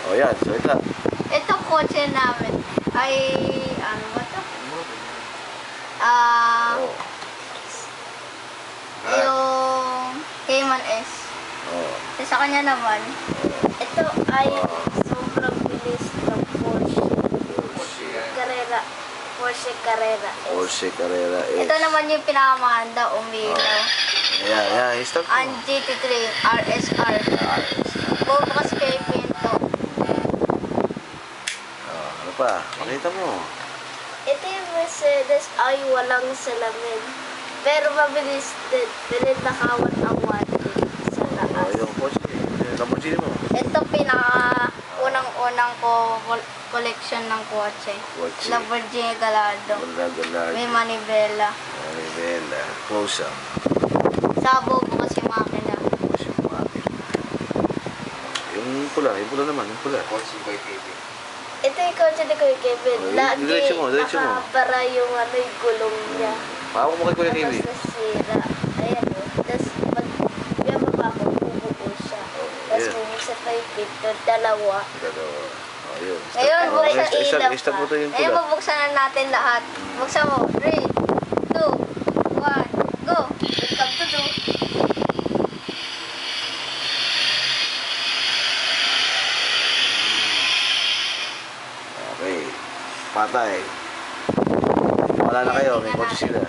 O yan, salita. Ito kotse namin ay, ano ba ito? Oh. Yung Cayman S. Oh. Sa kanya naman, ito ay sobrang bilis ng Porsche Carrera S. Porsche Carrera S. Ito naman yung pinakamahanda, umilaw. Yan, start mo. Ang GT3 RSR. Bubukas kayo pinto. Ano pa? Makita mo. Ito yung Mercedes ay walang salamin. Pero mabilis din. Bilid na kawat ang watin sa taas. Yung Porsche. Lamborghini mo. Ito unang collection ng kotse. Lamborghini Gallardo. Gallardo. May manibela. Manibela. Close up. Sabo bukas yung makina. Yung pula naman, yung pula. Ito yung kotse ni Kuya Kevin. Lagi diretso mo. nakapara yung yung gulong niya. Pawak mo kay Kuya Kevin. Tapos nasira. Ayan o. Tapos pag biyaba ko, bubuo siya. Tapos bubuksan pa yung pinto. Dalawa. Ayun. Ngayon, buksan ilaw Start mo to yung Ngayon, pula. bubuksan na natin lahat. Buksan mo. 3, 2, 1, go! Welcome to do. Okay. Patay. Wala na kayo. May kotse sila.